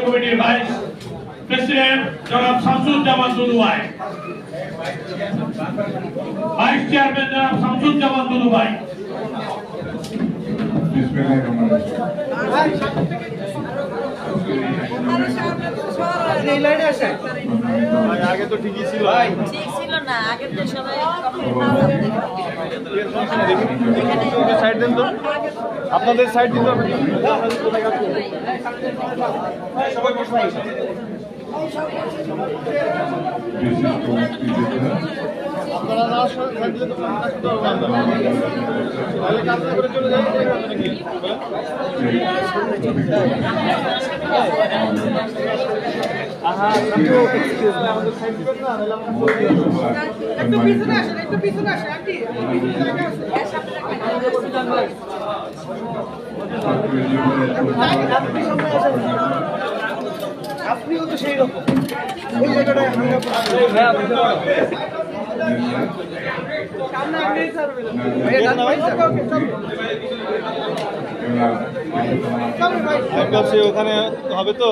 কমিটির vice president জনাব শামসুজ্জামান দুদু ভাই, ভাইস চেয়ারম্যান জনাব শামসুজ্জামান দুদু ভাই। আগে তো ঠিকই ছিল, ঠিক ছিল না, আগের তো সবাই সাইড দেন তো, আপনাদের সাইড দিতে হবে। সবাই বসে আপনারা না সাইড দিলে তো তাহলে কাজ করে চলে যাই। একটু পিছনে আসেন, একটু পিছনে আসেন আন্টি। আপনিও তো সেই রকম ওই জায়গাটায় ওখানে হবে তো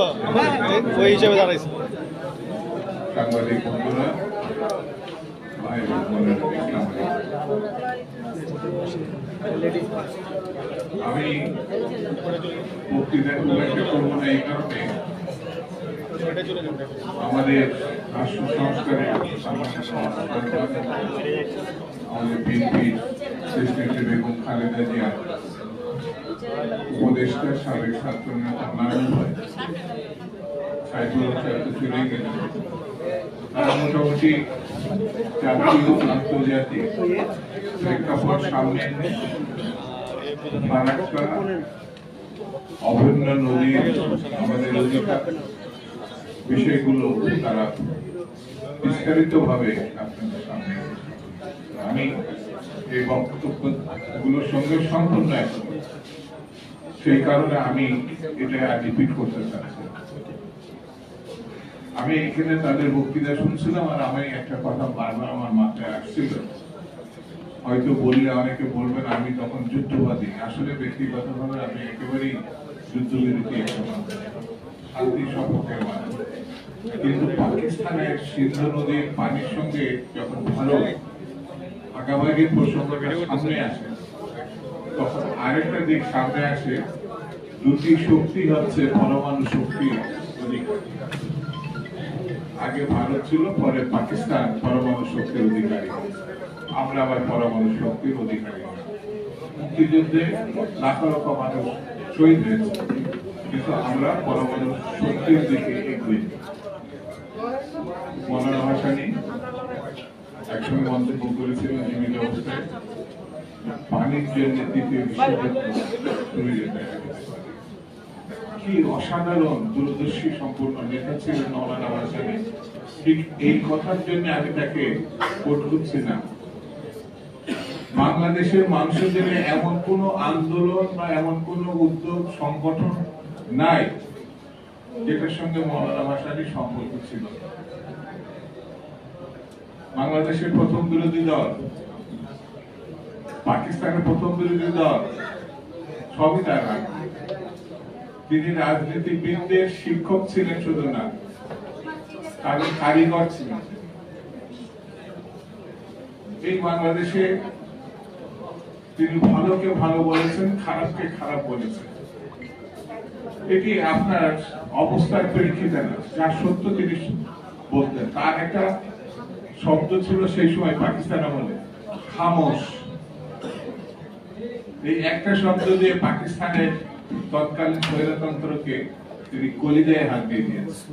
ওই হিসেবে দাঁড়াইছে। সাংবাদিক বন্ধুরা, ভাই বোনেরা, আমি বক্তৃতা খুব একটা করবো না এই কারণে আমাদের রাষ্ট্র সংস্কারে আমাদের বিএনপির প্রেসিডেন্ট বেগম খালেদা জিয়া, উপদেষ্টা সাবেক ছাত্রনেতা নারায়ণ ভাই চলে গেলেন। তারা মোটামুটি জাতীয় আন্তর্জাতিক প্রেক্ষাপট সামনে ফারাক্কা অভ্যন্ত নদীর আমাদের অধিকার বিষয়গুলো তারা বিস্তারিতভাবে আপনাদের সামনে, আমি এই বক্তব্যগুলোর সঙ্গে সম্পূর্ণ একমত। সেই কারণে আমি এটা রিপিট করতে চাচ্ছি। আমি এখানে তাদের বক্তৃতা শুনছিলাম আর আমি একটা কথা বারবার আমার মাথায় আসছিল, হয়তো বললে অনেকে বলবেন আমি তখন যুদ্ধবাদী। আসলে ব্যক্তিগতভাবে আমি একেবারেই যুদ্ধবিরতি শান্তি সম্পর্কের মানুষ, কিন্তু পাকিস্তানের সিন্ধু নদীর পানির সঙ্গে যখন ভালো ভাগাভাগির প্রসঙ্গটা সামনে আসে তখন আরেকটা দিক সামনে আসে, দুটি শক্তি হচ্ছে পরমাণু শক্তির অধিকার। আগে ভারত ছিল, পরে পাকিস্তান পরমাণু শক্তির অধিকারী, আমরা আবার পরমাণু শক্তির অধিকারী। মুক্তিযুদ্ধে লাখ লক্ষ মানুষ শহীদ হয়েছে, কিন্তু আমরা পরমাণু শক্তির দিকে এগিয়ে। মৌলানা ভাসানী একসময় মন্তব্য করেছিলেন জীবিত অবস্থায়, পানির জন্য তৃতীয় বিশ্বযুদ্ধ শুরু যেতে। কি অসাধারণ দূরদর্শী সম্পূর্ণ নেতা ছিলেন মৌলানা ভাসানী। ঠিক এই কথার জন্য আমি তাকে ভোট করছি না। বাংলাদেশের মানুষের জন্য এমন কোন আন্দোলন বা এমন কোন উদ্যোগ সংগঠন নাই যেটার সঙ্গে মৌলানা ভাসানীর সম্পর্ক ছিল। বাংলাদেশের প্রথম বিরোধী দল, পাকিস্তানের প্রথম বিরোধী দল, সবই তার হাত। তিনি রাজনীতিবিদদের শিক্ষক ছিলেন শুধু না, তাদের কারিগর ছিলেন। এই বাংলাদেশে তিনি ভালোকে ভালো বলেছেন, খারাপকে খারাপ বলেছেন। এটি আপনার অবস্থার পরীক্ষিত না, যা সত্য তিনি বলতেন। তার একটা শব্দ ছিল সেই সময় পাকিস্তান আমলে, খামোশ। এই একটা শব্দ দিয়ে পাকিস্তানের তৎকালীন স্বৈরতন্ত্রকে তিনি কলিজায় হাত দিয়ে দিয়েছেন।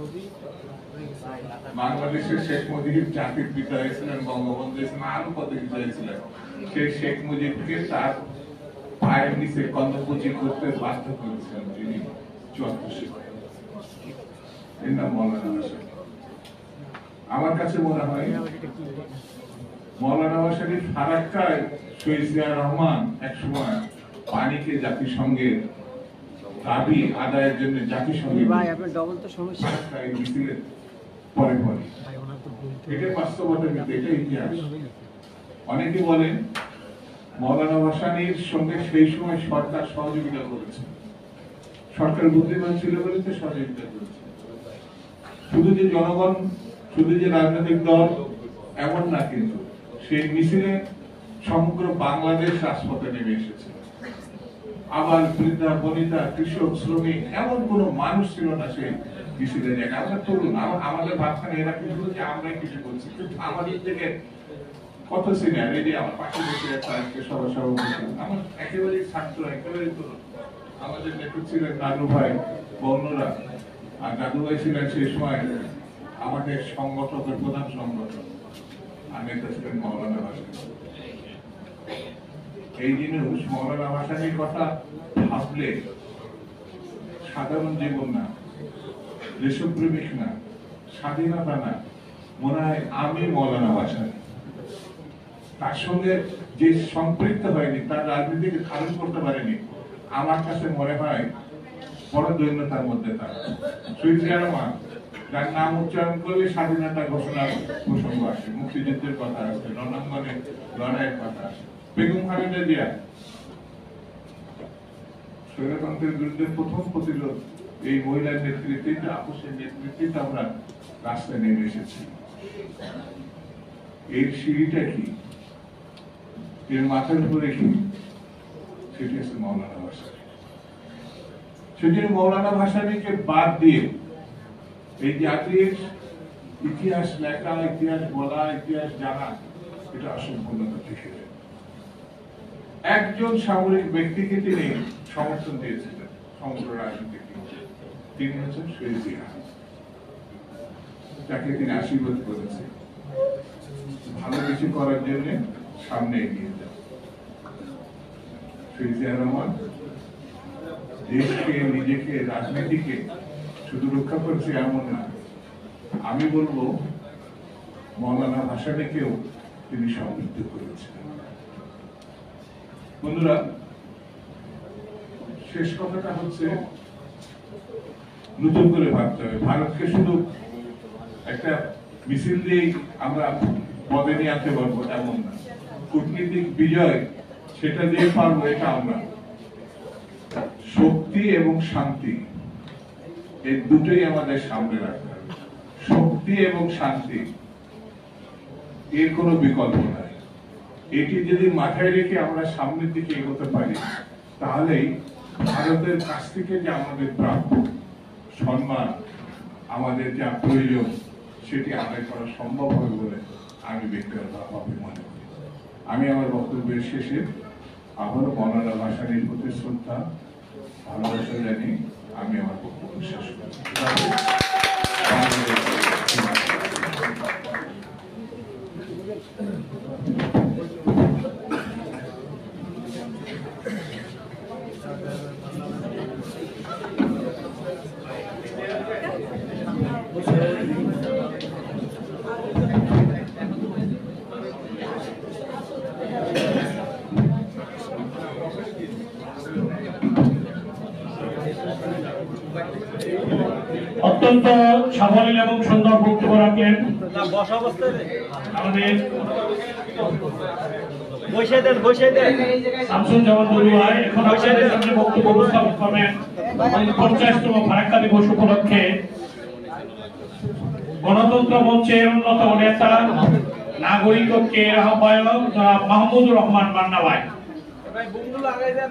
বাংলাদেশের শেখ মুজিব জাতির পিতা হয়েছিলেন, বঙ্গবন্ধু হয়েছিলেন, আরো কত কিছু হয়েছিলেন। সেই শেখ মুজিবকে তার পায়ের নিচে কর্মপুঁজি করতে বাধ্য করেছিলেন তিনি 74 এর নাম মৌলানা ভাসানী। আমার কাছে মনে হয় মৌলানা ভাসানী ফারাক্কায় শহীদ জিয়া রহমান একসময় পানিকে জাতিসংঘের দাবি আদায়ের জন্য জাতিসংঘে পরে পরে এটা বাস্তবতা, কিন্তু এটা ইতিহাস। অনেকে বলেন মৌলানা ভাসানীর সঙ্গে সেই সময় সরকার সহযোগিতা করেছে। সরকার বুদ্ধিমান ছিল বলে তো সহযোগিতা করছে। শুধু যে জনগণ, শুধু যে রাজনৈতিক দল এমন না, কিন্তু সেই মিছিলে সমগ্র বাংলাদেশ রাজপথে নেমে এসেছে। আবার বৃদ্ধা, বনিতা, কৃষক, শ্রমিক এমন কোন মানুষ ছিল না সেই মিছিলে জায়গায়। আমরা তরুণ, আমাদের ভাবখানে এরা কিন্তু যে আমরাই কিছু করছি, কিন্তু আমাদের থেকে কত সিনিয়র, এই যে আমার পাশে বসে একটা সভা সভাপতি, আমার একেবারেই ছাত্র, একেবারেই তরুণ। আমাদের নেতা ছিলেন দাদু ভাই, বর্ণরা, আর দাদু ভাই ছিলেন সেই সময় আমাদের সংগঠকের প্রধান সংগঠক, আর নেতা ছিলেন মৌলানা ভাসানী। এই জিনিস মৌলানা ভাসানীর কথা ভাবলে সাধারণ জীবন না, দেশপ্রেমিক না, স্বাধীনতা না, মনে হয় আমি মৌলানা ভাসানী। তার সঙ্গে যে সম্পৃক্ত হয়নি, তার রাজনীতিকে ধারণ করতে পারেনি, আমার কাছে মনে হয় বড় দৈন্যতার মধ্যে তার। শহীদ জিয়া রহমান, যার নাম উচ্চারণ করলে স্বাধীনতা ঘোষণার প্রসঙ্গ আসে, মুক্তিযুদ্ধের কথা আসে, রণাঙ্গনে লড়াইয়ের কথা আসে। বেগম খালেদা জিয়া, স্বৈরতন্ত্রের বিরুদ্ধে প্রথম প্রতিরোধ এই মহিলার নেতৃত্বে, আপোষের নেতৃত্বে আমরা রাস্তায় নেমে এসেছি। এর সিঁড়িটা কি, এর মাথার উপরে কি, সেটি হচ্ছে মৌলানা ভাসানী। সেটি মৌলানা ভাসানীকে বাদ দিয়ে এই জাতির ইতিহাস লেখা, ইতিহাস বলা, ইতিহাস জানা, এটা অসম্পূর্ণতা থেকে যায়। একজন সামরিক ব্যক্তিকে তিনি সমর্থন দিয়েছিলেন সমগ্র রাজনীতি, তিনি হচ্ছেন শহীদ জিয়া। তাকে তিনি আশীর্বাদ করেছেন ভালো কিছু করার জন্য সামনে এগিয়ে যান। শহীদ জিয়া রহমান দেশকে, নিজেকে, রাজনীতিকে শুধু রক্ষা করছে এমন না, আমি বলবো মৌলানা ভাসানীকেও তিনি সমৃদ্ধ করেছিলেন। বন্ধুরা, শেষ কথাটা হচ্ছে নতুন করে ভাবতে হবে। ভারতকে শুধু একটা মিছিল দিয়েই আমরা পদে নিয়ে আনতে পারবো এমন না, কূটনীতিক বিজয় সেটা দিয়ে পারবো এটা আমরা। শক্তি এবং শান্তি, এই দুটোই আমাদের সামনে রাখতে হবে। শক্তি এবং শান্তি, এর কোনো বিকল্প নাই। এটি যদি মাথায় রেখে আমরা সামনের দিকে এগোতে পারি, তাহলেই ভারতের কাছ থেকে যে আমাদের প্রাপ্য সম্মান, আমাদের যা প্রয়োজন, সেটি আদায় করা সম্ভব হবে বলে আমি ব্যক্তিগতভাবে মনে করি। আমি আমার বক্তব্যের শেষে আবারও মৌলানা ভাসানীর প্রতি শ্রদ্ধা, ভালোবাসা জানি আমি আমার বক্তব্য শেষ করছি। অত্যন্ত সাবলীল এবং সুন্দর বক্তব্য রাখলেন আমাদের শামসুজ্জামান দুলু ভাই। এখন আপনাদের সামনে বক্তব্য উপস্থাপন করবেন 50তম ফারাক্কা দিবস উপলক্ষে গণতন্ত্র মঞ্চের অন্যতম নেতা, নাগরিক ঐক্যের আহ্বায়ক মাহমুদুর রহমান মান্না ভাই,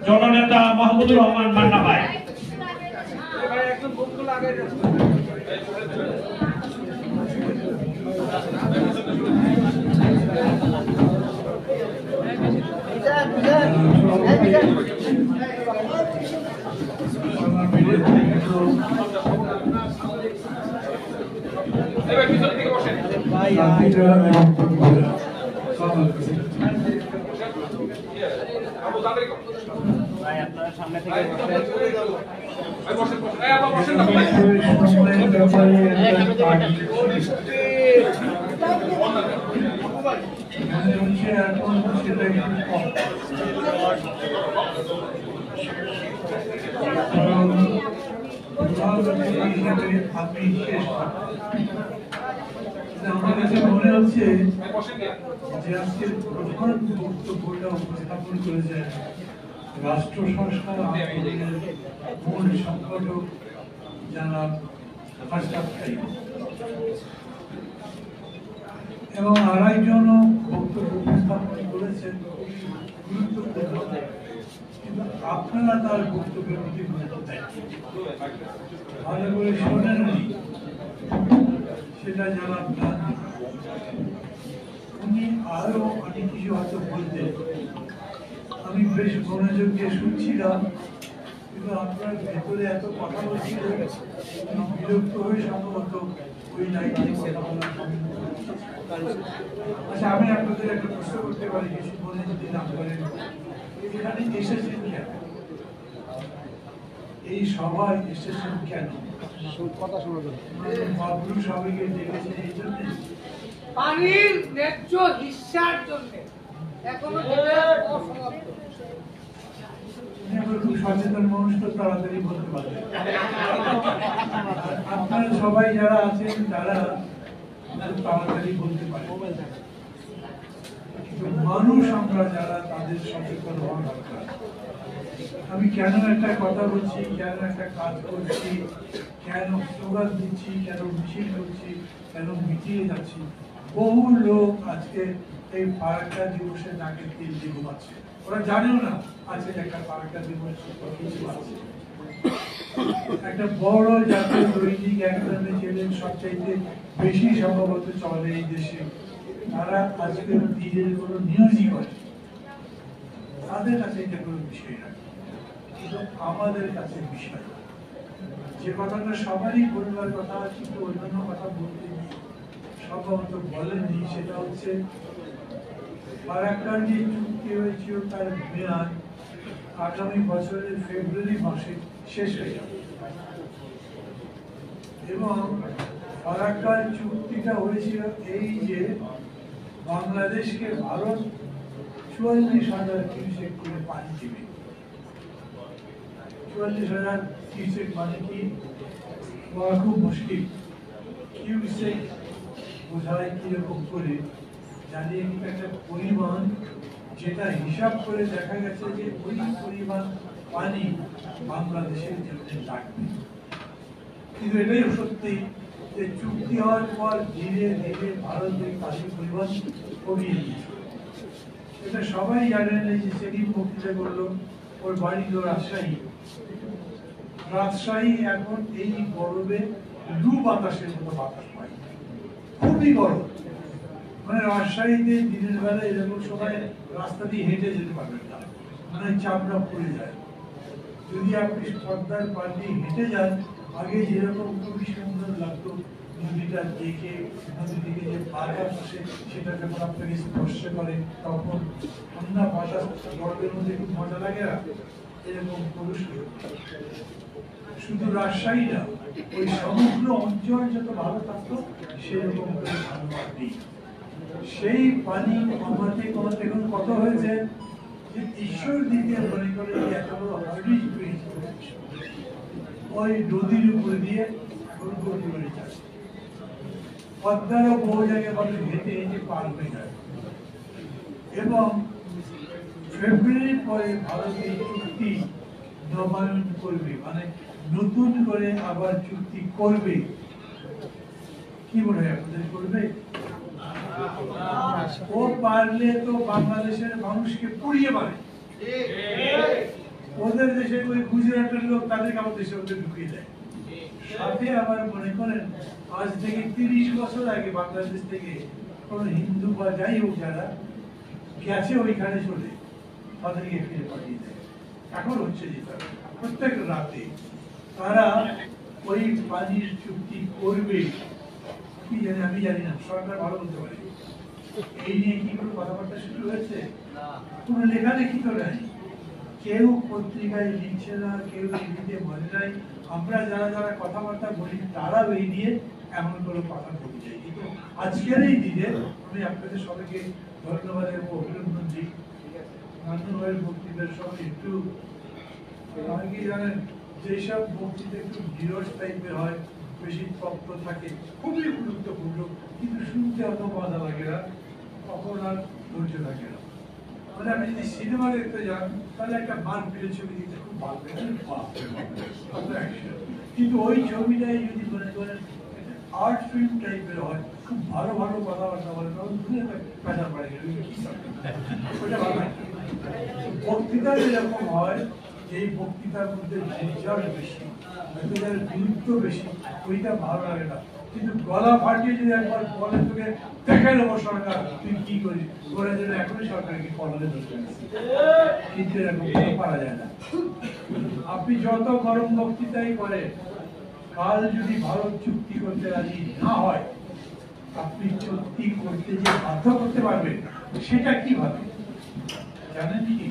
জননেতা মাহমুদুর রহমান মান্না ভাই। সামনে থেকে আমার কাছে মনে হচ্ছে যে আজকের প্রধান বক্তব্যটা উপস্থাপন করেছেন রাষ্ট্র সংস্কার আন্দোলনের মূল সংগঠক জনাব আশরাফ সাহেব এবং আরেকজনও বক্তব্য উপস্থাপন করেছেন, গুরুত্বপূর্ণ, কিন্তু আপনারা তার বক্তব্যের প্রতি গুরুত্ব দেন, ভালো করে শোনেননি, সেটা জানাব না। উনি আরো অনেক কিছু হয়তো বলতেন, আমি বেশ মনোযোগ দিয়ে শুনছিলাম, কিন্তু আপনার ভেতরে এত কথা বলছিলেন, বিরক্ত হয়ে সম্ভবত ওই লাইনে কথা বলা কমিয়ে দিয়েছেন। আচ্ছা, আমি আপনাদের একটা প্রশ্ন করতে পারি, কিছু বলে যদি না করেন, এখানে এসেছেন কেন? এই সভায় এসেছেন কেন? কথা শোনা যাবে। মহাপুরুষ সবাইকে ডেকেছেন এই জন্য পানির ন্যায্য হিস্সার জন্য এখনো যেটা অসমাপ্ত। খুব সচেতন মানুষ তো তাড়াতাড়ি বলতে পারবে। আপনারা সবাই যারা আছেন তারা তাড়াতাড়ি বলতে পারে, কিন্তু মানুষ আমরা যারা তাদের সচেতন হওয়া দরকার। আমি কেন একটা কথা বলছি, কেন একটা কাজ করছি, কেন স্লোগান দিচ্ছি, কেন মিছিল করছি, কেন মিটিয়ে যাচ্ছি, বহু লোক আজকে এই ফারাক্কা দিবসে নাকে তেল দিয়ে ঘুমাচ্ছে, ওরা জানেও না আজকে একটা ফারাক্কা দিবস কিছু আছে। একটা বড় জাতীয় দৈনিক একদমে চ্যানেল সবচাইতে বেশি সম্ভবত চলে এই দেশে, তারা আজকে দিনের কোনো নিউজই করে, তাদের কাছে এটা কোনো বিষয় না, কিন্তু আমাদের কাছে বিষয়। যে কথাটা সবারই বলবার কথা, কিন্তু অন্যান্য কথা বলতে সম্ভবত বলেননি, সেটা হচ্ছে ফারাক্কার যে চুক্তি হয়েছিল তার মেয়াদ আগামী বছরের ফেব্রুয়ারি মাসে শেষ হয়ে যাবে, এবং ফারাক্কার চুক্তিটা হয়েছিল এই যে বাংলাদেশকে ভারত ৪৪,০০০ কিউসেক করে পানি দেবে। ৪৪,০০০ কিউসেক মানে কি বলা খুব মুশকিল, কিউসেক বোঝায় কিরকম করে জানিয়ে, কিন্তু একটা পরিমাণ যেটা হিসাব করে দেখা গেছে যে ওই পরিমাণ পানি বাংলাদেশের জন্য লাগবে। কিন্তু এটাই সত্যি যে চুক্তি হওয়ার পর ধীরে ধীরে ভারতের পানির পরিমাণ কমিয়ে দিয়েছে। এটা সবাই জানেন, এই যে সেদিন বক্তৃতা করলো, ওর বাড়ি তো রাজশাহী। রাজশাহী এখন এই গরমে লু বাতাসের মতো বাতাস পায়, খুবই গরম। মানে রাজশাহীতে দিনের বেলা এরকম সময় রাস্তা দিয়ে হেঁটে যেতে পারবেন না, মানে চামড়া পড়ে যায়। যদি আপনি পদ্মার পার দিয়ে হেঁটে যান, আগে যেরকম খুবই সুন্দর লাগতো নদীটা দেখে, নদী থেকে যে পাটা বসে সেটা যখন আপনাকে স্পর্শ করে তখন ঠান্ডা বাতাস গরমের মধ্যে খুব মজা লাগে না, এরকম পুরুষ। শুধু রাজশাহী না, ওই সমগ্র অঞ্চল যত ভালো থাকতো সেরকম করে ভালো নেই। সেই পানি কমাতে কমাতে এখন কত হয়েছে যে ঈশ্বর দিকে মনে করে এত বড় হার্ডিজ ব্রিজ ওই নদীর উপরে দিয়ে করে যায়, পদ্মারও বহু জায়গায় মানুষ হেঁটে হেঁটে পার হয়ে যায়। এবং ফেব্রুয়ারির পরে ভারত এই চুক্তি নবায়ন করবে, মানে নতুন করে আবার চুক্তি করবে। কি মনে হয় আপনাদের করবে? ও পারলে তো বাংলাদেশের মানুষকে পুড়িয়ে মারে, ওদের দেশে ওই গুজরাটের লোক তাদেরকে আমাদের দেশে ওদের ঢুকিয়ে দেয়। সাথে আবার মনে করেন আজ থেকে ৩০ বছর আগে বাংলাদেশ থেকে কোন হিন্দু বা যাই হোক যারা গেছে ওইখানে চলে, তাদেরকে ফিরে পাঠিয়ে দেয়। এখন হচ্ছে যেটা প্রত্যেক রাতে তারা ওই পানির চুক্তি করবে, কি জানি আমি জানি না, সরকার ভালো বলতে পারে। এই নিয়ে কি কোনো কথাবার্তা শুরু হয়েছে? কোনো লেখালেখি তো নাই, কেউ পত্রিকায় লিখছে না, কেউ লিখতে বলে নাই। আমরা যারা যারা কথাবার্তা বলি তারাও এই নিয়ে এমন কোনো কথা বলতে চাই। কিন্তু আজকের এই দিনে আমি আপনাদের সবাইকে ধন্যবাদ এবং অভিনন্দন দিই। মান্যভাবের বক্তৃতার সময় একটু অনেকেই জানেন যেসব বক্তৃতা একটু বিরস টাইপের হয়, বেশি তত্ত্ব থাকে, খুবই গুরুত্বপূর্ণ, কিন্তু শুনতে অত মজা লাগে না, তখন আর ধৈর্য থাকে না। মানে আপনি যদি সিনেমা দেখতে যান তাহলে একটা মারপিটের ছবি দিতে খুব ভালো লাগে, কিন্তু ওই ছবিটাই যদি মনে করেন আর্ট ফিল্ম টাইপের হয়, খুব ভালো ভালো কথাবার্তা বলে, তখন ঘুরে পেশা পড়ে গেল, ওটা ভালো লাগে। বক্তৃতা যেরকম হয়, এই বক্তৃতার মধ্যে ঝঞ্ঝাট বেশি, গুরুত্ব বেশি, ওইটা ভালো লাগে না। কিন্তু গলা ফাটিয়ে যদি একবার বলে তোকে দেখাই দেবো সরকার তুই কি করিস, ওরা যেন এখনই সরকারকে কলারে ধরতে, কিন্তু এরকম পারা যায় না। আপনি যত গরম বক্তৃতাই করে, কাল যদি ভারত চুক্তি করতে রাজি না হয়, আপনি চুক্তি করতে যে বাধ্য করতে পারবেন সেটা কিভাবে জানেন কি?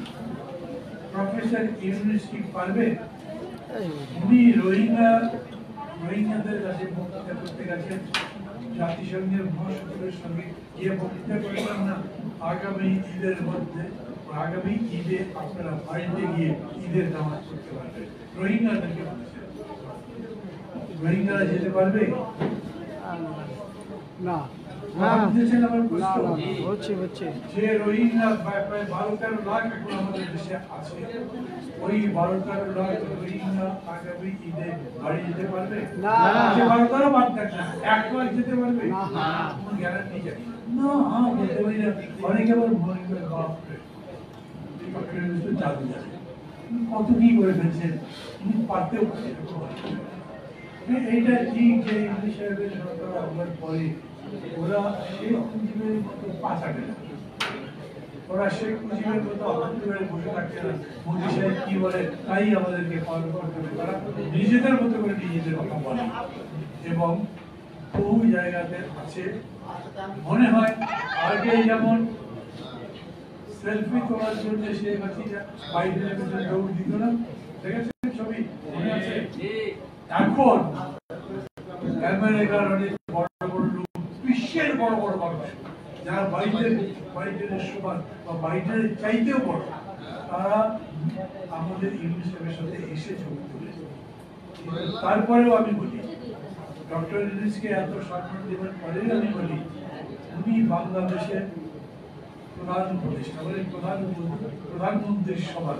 প্রফেসর ইউনুস কি পারবে? উনি রোহিঙ্গাদের কাছে বক্তৃতা করতে গেছেন, জাতিসংঘের মহাসচিবের সঙ্গে গিয়ে বক্তৃতা করেছেন না আগামী ঈদের মধ্যে, আগামী ঈদে আপনারা বাড়িতে গিয়ে ঈদের নামাজ করতে পারবেন। রোহিঙ্গাদেরকে বলেছেন, রোহিঙ্গারা যেতে পারবে না, যে রোহিঙ্গা প্রায় 12-13 লাখ এখন আমাদের দেশে আছে, ওই 12-13 লাখ রোহিঙ্গা আগামী ঈদে বাড়ি যেতে পারবে? যে 12-13 বাদ দেখ না, 1 লাখ যেতে পারবে? কোনো গ্যারান্টি চাই না। হ্যাঁ, যেতে পারি না। অনেকে আবার মনে করে বাপরে চালু যাবে, কত কি করে ফেলছেন, উনি পারতেও পারে। এইটা ঠিক যে ইংলিশ সাহেবের সরকার আবার পরে ওরা শেখ মুজিবের মতো পাচাবে না, ওরা শেখ মুজিবের মতো অহংকারে বসে থাকছে না। মোদী সাহেব কি বলে তাই আমাদেরকে পালন করতে হবে, তারা নিজেদের মতো করে নিজেদের কথা বলে। এবং বহু জায়গাতে আছে, মনে হয় আগে যেমন সেলফি তোলার জন্য শেখ হাসিনা বাইরের ভিতরে দৌড় দিত না, দেখেছেন ছবি মনে আছে? এখন আমেরিকার অনেক বড় বড় লোক, বিশ্বের বড় বড় মানুষ যারা বাইডেনের সমান বা বাইডেনের চাইতেও বড়, তারা আমাদের ইউনিসেফের সাথে এসে ছবি তুলে। তারপরেও আমি বলি, ডক্টর ইউনুসকে এত সম্মান দেবার পরেও আমি বলি, উনি বাংলাদেশের প্রধান উপদেষ্টা, বলে প্রধানমন্ত্রীর সমান,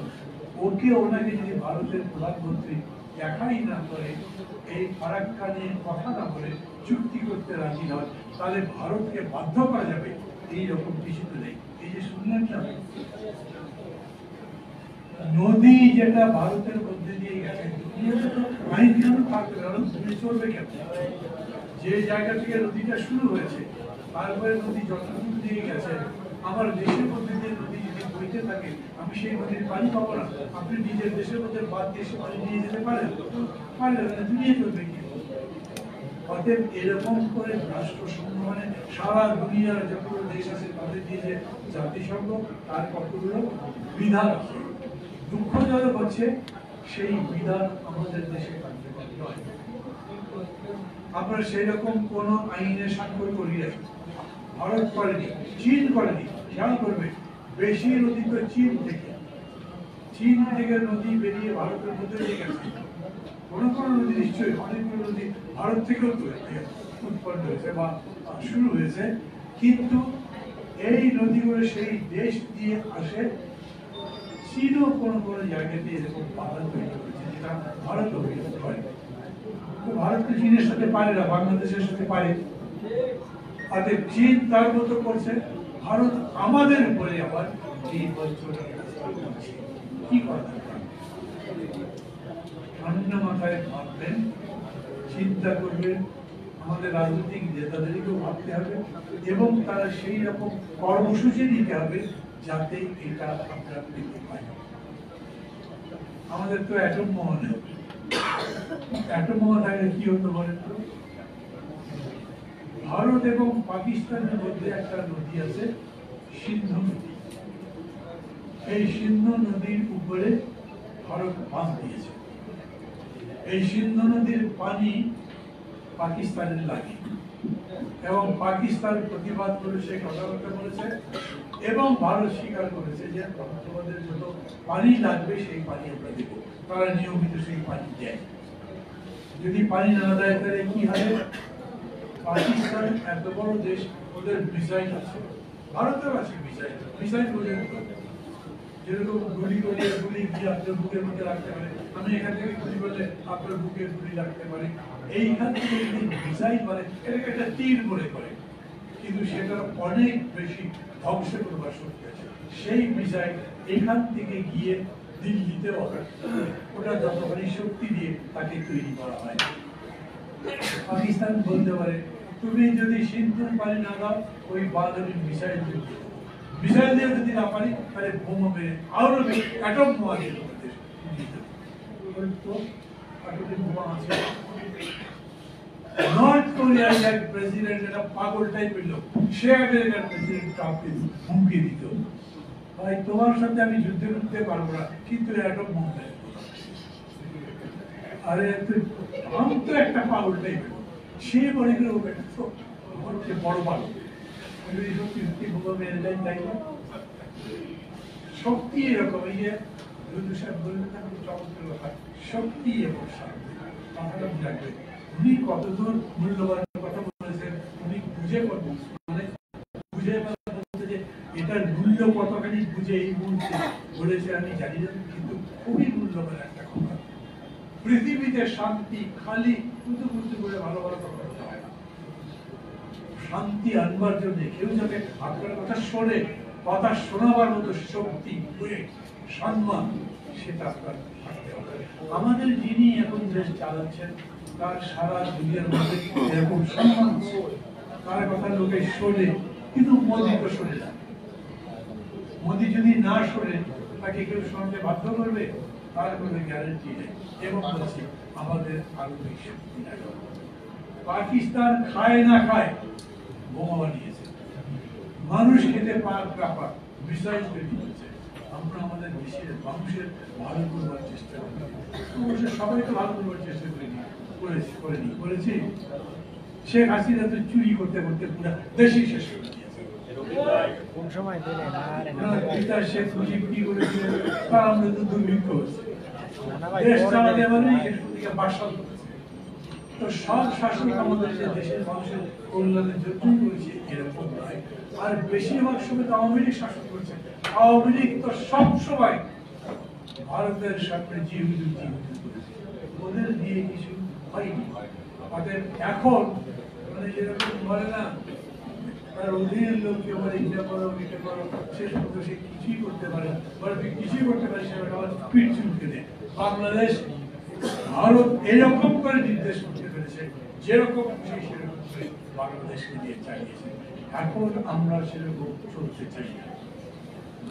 ওনাকে যদি ভারতের প্রধানমন্ত্রী দেখাই না করে, এই ফারাক্কা নিয়ে কথা না বলে চুক্তি করতে রাজি হয়, তাহলে ভারতকে বাধ্য করা যাবে এইরকম কিছু তো নেই। এই যে শুনলেন না, নদী যেটা ভারতের মধ্যে দিয়ে গেছে, আইন কানুন থাকবে, চলবে কেন? যে জায়গা থেকে নদীটা শুরু হয়েছে, তারপরে নদী যতটুকু দিয়ে গেছে, আমার দেশের মধ্যে যে নদী যদি বইতে থাকে, আমি সেই নদীর পানি পাবো না। আপনি নিজের দেশের মধ্যে বাদ দিয়ে সে পানি নিয়ে যেতে পারেন? পারলেন না, দুনিয়া চলবে কি? অতএব এরকম করে রাষ্ট্রসংঘ মানে সারা দুনিয়ার যতগুলো দেশ আছে তাদের দিয়ে যে জাতিসংঘ, তার কতগুলো বিধান আছে। দুঃখজনক হচ্ছে সেই বিধান আমাদের দেশে কার্যকর নয়। আমরা সেই রকম কোন আইনে স্বাক্ষর করি নাই, ভারত করেনি, চীন করেনি। খেয়াল করবে, বেশি নদী তো চীন থেকে নদী বেরিয়ে ভারতের মধ্যে দিয়ে গেছে। কোন নদী নিশ্চয়ই, অনেকগুলো নদী ভারত থেকেও উৎপন্ন হয়েছে বা শুরু হয়েছে, কিন্তু এই নদীগুলো সেই দেশ দিয়ে আসে। চীনও কোনো জায়গাতে এরকম বাধা তৈরি করেছে, যেটা ভারত করে। ভারত তো চীনের সাথে পারে না, বাংলাদেশের সাথে পারে। অতএব চীন তার মতো করছে, ভারত আমাদের উপরে আবার এই বছর কি করা দরকার? ঠান্ডা মাথায় ভাববেন, চিন্তা করবেন, আমাদের রাজনৈতিক নেতাদেরকেও ভাবতে হবে এবং তারা সেই রকম কর্মসূচি নিতে হবে যাতে এটা আমরা পেতে পারি। আমাদের তো অ্যাটম বোমা নেই, অ্যাটম বোমা থাকলে কি হতো বলেন তো? ভারত এবং পাকিস্তানের মধ্যে একটা নদী আছে, সিন্ধু নদী। এই সিন্ধু নদীর উপরে ভারত বাঁধ দিয়েছে। এই সিন্ধু নদীর পানি পাকিস্তানের লাগে এবং পাকিস্তান প্রতিবাদ করে সে কথাবার্তা বলেছে এবং ভারত স্বীকার করেছে যে তোমাদের যত পানি লাগবে সেই পানি আমরা দেব। তারা নিয়মিত সেই পানি দেয়। যদি পানি না দেয় তাহলে কি হয়? পাকিস্তান এত বড় দেশ, ওদের মিসাইল আছে, ভারতের আছে মিসাইল পর্যন্ত, যেরকম গুলি করলে গুলি গিয়ে আপনার বুকের মধ্যে রাখতে পারে, আমি এখান থেকে গুলি করলে আপনার বুকে গুলি রাখতে পারে, এইখান থেকে যদি মিসাইল পারে এটাকে একটা তীর মনে করে, কিন্তু সেটার অনেক বেশি ধ্বংস করবার শক্তি আছে। সেই মিসাইল এখান থেকে গিয়ে দিল্লিতে ওটা যতখানি শক্তি দিয়ে তাকে তৈরি করা হয়। পাকিস্তান বলতে পারে তুমি যদি সিন্ধুর পানি না দাও ওই বাদরি মিসাইল মিসাইল দিয়ে যদি না পারি তাহলে বোমা মেরে আরো অ্যাটম বোমা দিয়ে বোমা আছে। নর্থ কোরিয়ার এক প্রেসিডেন্ট একটা পাগল টাইপের লোক, সে আমেরিকার প্রেসিডেন্ট ট্রাম্পকে হুমকি দিত, ভাই তোমার সাথে আমি যুদ্ধ করতে পারবো না কিন্তু অ্যাটম বোমা মেরে। আরে ট্রাম্প তো একটা পাগল টাইপের, সে মনে করে ও হচ্ছে বড় পাগল, শক্তি এরকম। এই যে শক্তি এবং শান্তি কথাটা বুঝাবে উনি কতদূর মূল্যবান কথা বলেছেন, উনি বুঝে মানে বুঝে বলতে যে এটার মূল্য কতখানি বুঝে এই মুহূর্তে বলেছে আমি জানি না, কিন্তু খুবই মূল্যবান একটা কথা। পৃথিবীতে শান্তি খালি কুতু কুতু করে ভালো ভালো কথা বলতে হয় না, শান্তি আনবার জন্য কেউ যাতে আপনার কথা শোনে, কথা শোনাবার মতো শক্তি সম্মান সেটা আপনার থাকতে হবে। আমাদের যিনি এখন দেশ চালাচ্ছেন তার সারা দুনিয়ার মধ্যে এরকম সম্মান, তার কথা লোকে শোনে, কিন্তু মোদি তো শোনে না। মোদি যদি না শোনে তাকে কেউ শুনতে বাধ্য করবে তার কোনো গ্যারান্টি নেই। এবং বলছি আমাদের আরো বেশি শক্তি লাগে। পাকিস্তান খায় না খায় বোমা বানিয়েছে, মানুষ খেতে ব্যাপার মিসাইল তৈরি করেছে। আমরা আমাদের দেশের মানুষের ভালো করবার চেষ্টা করি, অবশ্যই সবাই তো ভালো করবার চেষ্টা করেছি। শেখ হাসিনা তো চুরি করতে করতে পুরো দেশই শেষ করে দিয়েছে। কোন সময় দিলেন পিতা শেখ মুজিব কি করেছিলেন তা আমরা তো দুর্ভিক্ষ হচ্ছে, দেশ চালাতে মানে শেষ দিকে বাসল করেছে। তো সব শাসক আমাদের দেশের মানুষের কল্যাণের জন্যই করেছে এরকম নয়। আর বেশিরভাগ সময় তো আওয়ামী লীগ শাসন করছে, আওয়ামী লীগ তো সব সময় ভারতের সামনে জিহুদু করেছে, ওদের দিয়ে কিছু হয়নি। অতএব এখন মানে যেরকম বলে না তার অধীনের লোককে বলে এটা করো এটা করো, শেষ পর্যন্ত সে কিছুই করতে পারে, বলে তুই কিছুই করতে পারিস সেটা আবার পিঠ চুলকে দেয়। বাংলাদেশ ভারত এরকম করে নির্দেশ করতে পেরেছে যেরকম খুশি সেরকম করে বাংলাদেশকে দিয়ে চালিয়েছে। এখন আমরা সেরকম চলতে চাই না।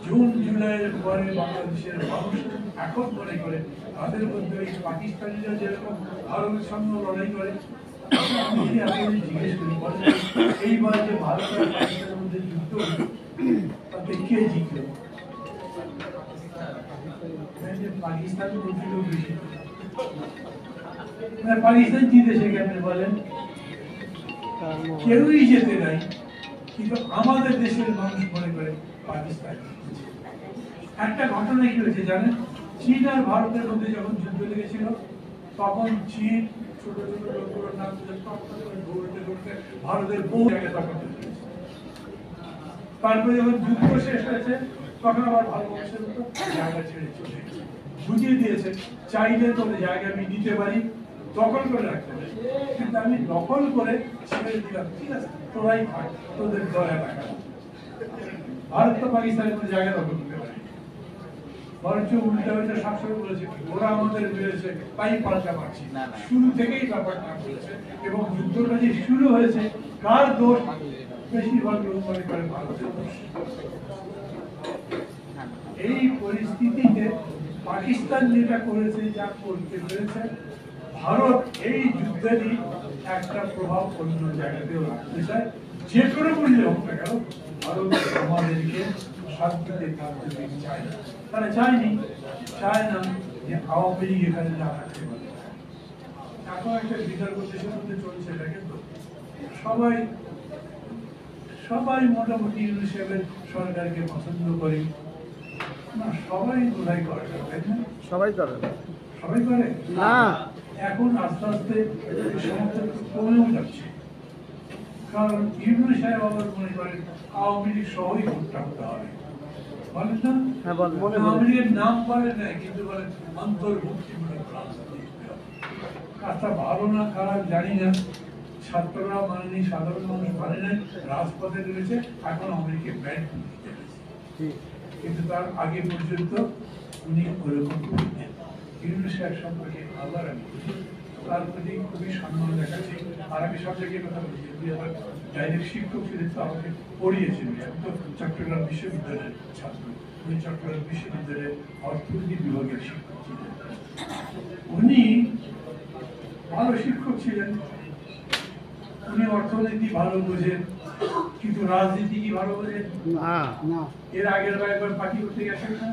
জুন জুলাইয়ের পরে বাংলাদেশের মানুষ এখন মনে করে তাদের মধ্যে ওই পাকিস্তানিরা যেরকম ভারতের সঙ্গে লড়াই করে, আমি যদি আপনাদের জিজ্ঞেস করি এইবার যে ভারত আর পাকিস্তানের মধ্যে যুদ্ধ তাতে কে জিতল? পাকিস্তান প্রতিও বেশি, পাকিস্তান জিতেছে কেন বলেন? কেউই যেতে নাই, কিন্তু আমাদের দেশের মানুষ মনে করে পাকিস্তান। একটা ঘটনা কি হয়েছে জানেন? চীন আর ভারতের মধ্যে যখন যুদ্ধ লেগেছিল তখন চীন ছোট ছোট লোকগুলোর নাম ঘুরতে ঘুরতে ভারতের বহু জায়গায় দখল করে ফেলেছে। তারপরে যখন যুদ্ধ শেষ হয়েছে তখন আবার ভারতবর্ষের মতো জায়গা ছেড়ে চলে গেছে, বুঝিয়ে দিয়েছে চাইলে তোদের জায়গা আমি দিতে পারি, দখল করে রাখতে পারি, কিন্তু আমি দখল করে ছেড়ে দিলাম, ঠিক আছে তোরাই থাক, তোদের দয়া রাখা। ভারত তো পাকিস্তানের কোনো জায়গা দখল করতে পারে, বরঞ্চ উল্টা উল্টা সবসময় বলেছে ওরা আমাদের মেরেছে তাই পাল্টা পাচ্ছি। শুরু থেকেই ব্যাপারটা বলেছে, এবং যুদ্ধটা যে শুরু হয়েছে কার দোষ? বেশিরভাগ লোক মনে করে ভারতের দোষ। এই পরিস্থিতিতে পাকিস্তান যেটা করেছে, যা করতে পেরেছে, ভারত এই যুদ্ধেরই একটা প্রভাব অন্য জায়গাতেও রাখতে চায়। যে কোনো মূল্যে হোক না কেন ভারত আমাদেরকে শান্তিতে থাকতে চায় না। তারা চায় না যে আওয়ামী লীগ এখানে না থাকতে পারে। এখন একটা বিতর্ক দেশের মধ্যে চলছে, দেখেন তো সবাই মোটামুটি হিসেবে সরকারকে পছন্দ করে না, সবাই বোধহয় করে, সবাই করে সবাই করে না। এখন আস্তে আস্তে সমস্ত কমেও যাচ্ছে, কারণ ইউনূস সাহেব আবার মনে করেন আওয়ামী লীগ সহই ভোটটা হতে হবে। বলেন না? হ্যাঁ বলেন। আওয়ামী লীগের নাম বলে নাই, কিন্তু বলেন অন্তর্ভুক্তিমূলক রাজনীতি। কাজটা ভালো না খারাপ জানি না, ছাত্ররা মানেনি, সাধারণ মানুষ মানে নাই, রাজপথে রয়েছে, এখন আমেরিকা ব্যান্ড কিন্তু তার আগে পর্যন্ত উনি ওরকম করতেন। ইউনুস সাহেব সম্পর্কে আবার আমি তার প্রতি খুবই সম্মান দেখাচ্ছি। আর আমি সব জায়গায় কথা বলছি, উনি আবার ডাইরেক্ট শিক্ষক ছিলেন, তো আমাকে পড়িয়েছেন। আমি তো চট্টগ্রাম বিশ্ববিদ্যালয়ের ছাত্র, উনি চট্টগ্রাম বিশ্ববিদ্যালয়ের অর্থনীতি বিভাগের শিক্ষক ছিলেন। উনি ভালো শিক্ষক ছিলেন, উনি অর্থনীতি ভালো বোঝেন, কিন্তু রাজনীতি কি ভালো বোঝেন? এর আগের বার একবার পার্টি করতে গেছেন না,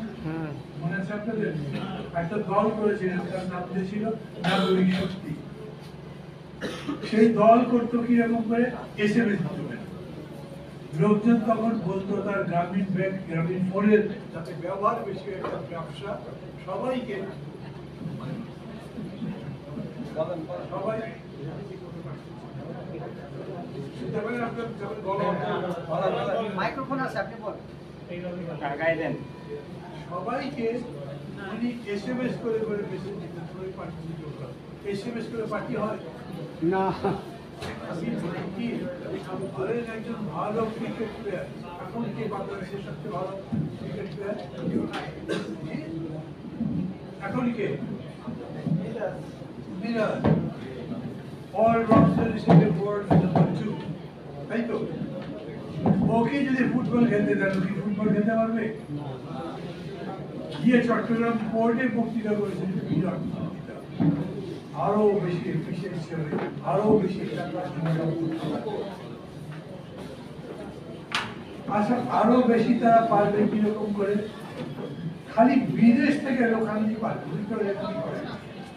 মনে আছে আপনাদের? একটা দল করেছিলেন, তার নাম দিয়েছিল নাগরিক শক্তি। সেই দল করতো কিরকম করে? SMS দিতে। লোকজন তখন বলতো তার গ্রামীণ ব্যাংক, গ্রামীণ ফোনের যাতে ব্যবহার বেশি একটা ব্যবসা, সবাইকে সবাই মাইক্রোফোন আছে, আপনি বলেন। সবাইকে উনি SMS করে করে মেসেজ দিতেন, SMS করে পার্টি হয় না, কি ধরেন একজন ভালো ক্রিকেট প্লেয়ার, এখন কি বাংলাদেশের সবচেয়ে ভালো ক্রিকেট প্লেয়ার এখন কে? মিরাজ অলরাউন্ডার হিসেবে ওয়ার্ল্ড নাম্বার 2, তাই তো? ওকে যদি ফুটবল খেলতে দেন, কি ফুটবল খেলতে পারবে? গিয়ে চট্টগ্রাম কোর্টে বক্তৃতা করেছেন, আরো বেশি এফিসিয়েন্সি হবে, আরো বেশি টাকা ইনকাম করতে পারবে। আচ্ছা, আরো বেশি তারা পারবে কিরকম করে? খালি বিদেশ থেকে লোক আনতে পারবে।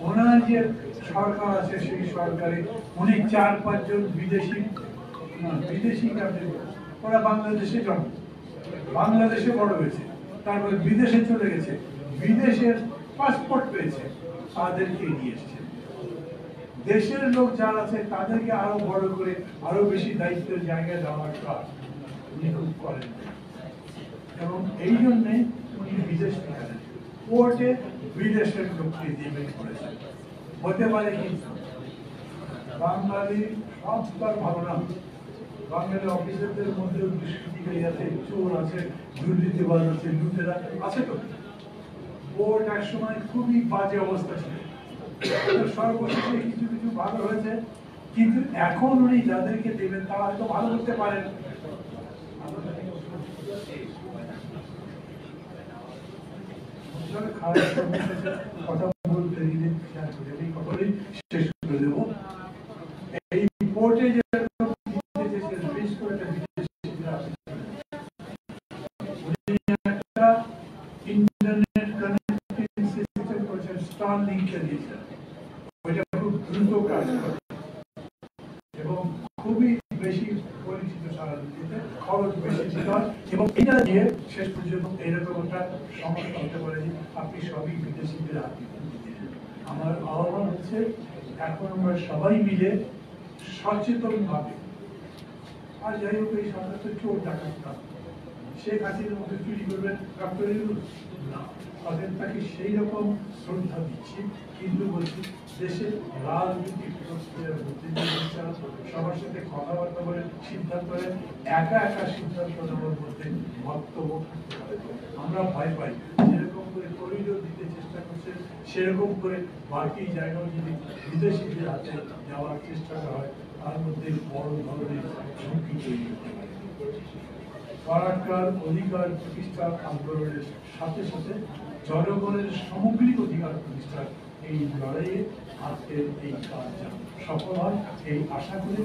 ওনার যে সরকার আছে, সেই সরকারে উনি 4-5 জন বিদেশি ওরা বাংলাদেশে জন্ম, বাংলাদেশে বড় হয়েছে, তারপরে বিদেশে চলে গেছে, বিদেশের পাসপোর্ট পেয়েছে, তাদেরকে নিয়ে এসছে। দেশের লোক যারা আছে তাদেরকে আরো বড় করে আরো বেশি দায়িত্বের জায়গায় দেওয়ার কাজ উনি খুব করেন, এবং এই জন্যে উনি বিদেশ থেকে কোর্টে বিদেশের লোককে দিয়ে করেছেন। হতে পারে কিন্তু বাঙালি সব তার ভালো না, বাঙালি অফিসারদের মধ্যে দুষ্কৃতিকারী আছে, চোর আছে, দুর্নীতিবাজ আছে, লুটেরা আছে। তো কোর্ট এক সময় খুবই বাজে অবস্থা ছিল, সর্বশেষে কিছু কিছু ভালো হয়েছে, কিন্তু এখন উনি যাদেরকে দেবেন তারা হয়তো ভালো করতে পারেন। কথা বলতে গেলে কথাই শেষ করে দেবো। এই কোর্টে যে ইন্টারনেট কানেক্টিং সিস্টেম করেছেন, স্টারলিংকে দিয়েছেন, ওইটা খুব দ্রুত কাজ করে এবং খুবই বেশি পরিচিত সারা দিতে, খরচ বেশি ছিল, এবং এটা দিয়ে শেষ পর্যন্ত এইরকম একটা সমস্যা হতে পারে যে আপনি সবই বিদেশিদের হাতে দিতেন। আমার আহ্বান হচ্ছে, এখন আমরা সবাই মিলে সচেতন ভাবে, আর যাই হোক এই সরকার তো চোর ডাকাত না, শেখ হাসিনার মধ্যে চুরি করবেন ডক্টর ইউনূস না, তাদের তাকে সেই রকম শ্রদ্ধা দিচ্ছি, কিন্তু বলছি দেশের রাজনৈতিক প্রক্রিয়ার মধ্যে সবার সাথে কথাবার্তা বলে সিদ্ধান্ত নেন, একা একা সিদ্ধান্ত নেওয়ার মধ্যে বক্তব্য থাকতে পারে। আমরা ভয় পাই, যেরকম করে করিডোর দিতে চেষ্টা করছে, সেরকম করে বাকি জায়গাও যদি বিদেশিদের হাতে যাওয়ার চেষ্টা করা হয়, তার মধ্যে বড় ধরনের ঝুঁকি তৈরি হতে পারে। ফারাক্কার অধিকার প্রতিষ্ঠার আন্দোলনের সাথে সাথে জনগণের সামগ্রিক অধিকার প্রতিষ্ঠার এই লড়াইয়ে আজকের এই কাজ সফল হয়, এই আশা করে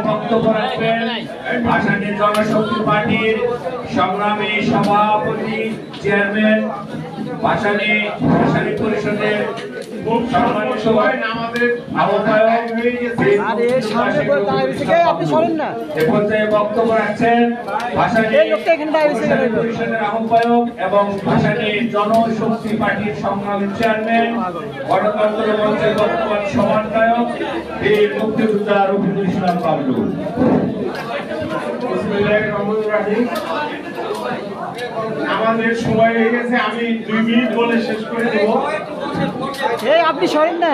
বক্তব্য রাখবেন ভাসানী জনশক্তি পার্টির সংগ্রামী সভাপতি চেয়ারম্যান, ভাসানী পরিষদের সম্মানিত সবাই আমাদের আহ্বায়ক হয়ে গেছে। আরে সামনে করে দাঁড়িয়ে থেকে আপনি সরেন না। এ পর্যায়ে বক্তব্য রাখছেন ভাসানী এই লোকটা এখানে দাঁড়িয়ে থেকে ভাসানী পরিষদের আহ্বায়ক এবং ভাসানী জনশক্তি পার্টির সংগ্রামী চেয়ারম্যান, গণতন্ত্র মঞ্চের বর্তমান সমন্বয়ক বীর মুক্তিযোদ্ধা রফিকুল ইসলাম বাবলু। বিসমিল্লাহির রহমানির রহিম। আমাদের সময় হয়ে গেছে, আমি 2 মিনিট বলে শেষ করে দেব। এই আপনি সরেন না।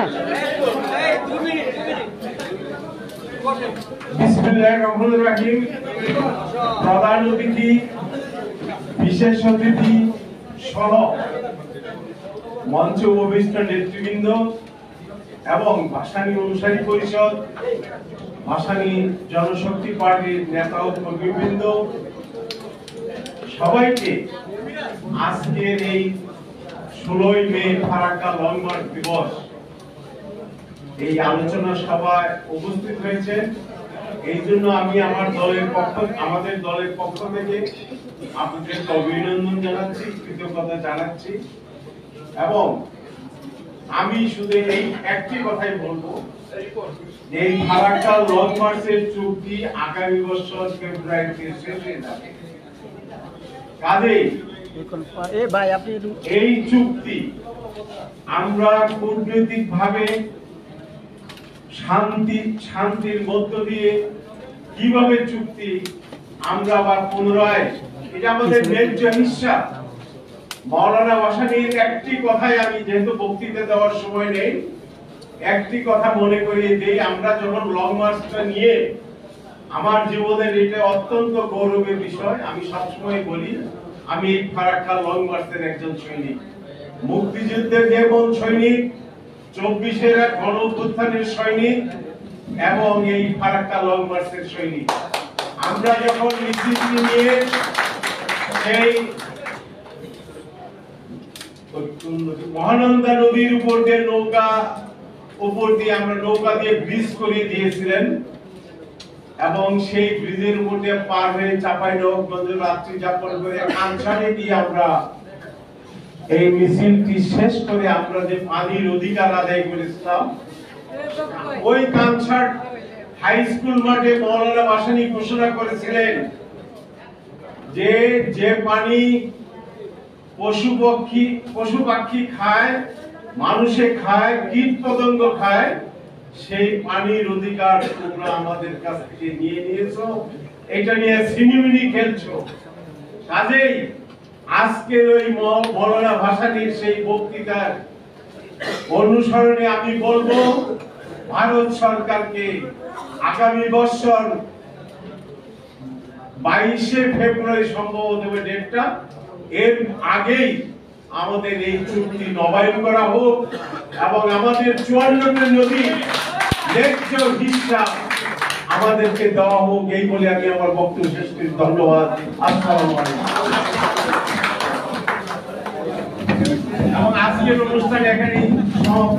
বিসমিল্লাহির রহমানির রহিম। প্রধান অতিথি, বিশেষ অতিথি সহ মঞ্চে উপবিষ্ট নেতৃবৃন্দ এবং ভাসানী অনুসারী পরিষদ, ভাসানী জনশক্তি পার্টির নেতা ও কর্মীবৃন্দ, সবাইকে আজকের এই 16ই মে ফারাক্কা লং মার্চ দিবস এই আলোচনা সভায় উপস্থিত হয়েছে। এই জন্য আমি আমাদের দলের পক্ষ থেকে আপনাদেরকে অভিনন্দন জানাচ্ছি, কৃতজ্ঞতা জানাচ্ছি এবং আমি শুধু এই একটি কথাই বলবো, এই ফারাক্কা লং মার্চের চুক্তি আগামী বছর ফেব্রুয়ারিতে শেষ হয়ে যাবে। কাজেই ভাই আপনি এই চুক্তি আমরা কূটনৈতিক ভাবে শান্তির মধ্য দিয়ে কিভাবে চুক্তি আমরা আবার পুনরায়, এটা আমাদের ন্যায্য হিস্সা। মাওলানা ভাসানীর একটি কথাই আমি, যেহেতু বক্তৃতা দেওয়ার সময় নেই, একটি কথা মনে করিয়ে দিই। আমরা যখন লং মার্চটা নিয়ে, আমার জীবনের এটা অত্যন্ত গৌরবের বিষয়। আমি সবসময় বলি আমি ফারাক্কা লং মার্চের একজন সৈনিক, মুক্তিযুদ্ধের যেমন সৈনিক, 24-এর গণ অভ্যুত্থানের সৈনিক এবং এই ফারাক্কা লং মার্চের সৈনিক। আমরা যখন মিছিলটি নিয়ে সেই মহানন্দা নদীর উপর দিয়ে আমরা নৌকা দিয়ে ব্রিজ করে দিয়েছিলেন এবং সেই ব্রিজের উপর দিয়ে পার হয়ে চাঁপাইনবাবগঞ্জ রাত্রি যাপন করে কানসারে দিয়ে আমরা এই মিছিলটি শেষ করে আমরা যে পানির অধিকার আদায় করেছিলাম, ওই কানসার হাই স্কুল মাঠে মাওলানা ভাসানী ঘোষণা করেছিলেন যে পানি পশু পাখি খায়, মানুষে খায়, কীট পতঙ্গ খায়, সেই পানির অধিকার তোমরা আমাদের কাছ থেকে নিয়ে নিয়েছো, এটা নিয়ে সিনেমিনি খেলছো। কাজেই আজকের ওই মাওলানা ভাসানীর সেই বক্তৃতার অনুসরণে আমি বলবো ভারত সরকারকে আগামী বছর 22শে ফেব্রুয়ারি সম্ভবত ডেটটা, এর আগেই আমাদের এই চুক্তি নবায়ন করা হোক এবং আমাদের 54টি নদী ন্যায্য হিস্সা আমাদেরকে দেওয়া হোক। এই বলে আমি আমার বক্তব্য শেষ করি। ধন্যবাদ। আসসালামু আলাইকুম। এবং আজকের অনুষ্ঠান এখানেই সমাপ্ত।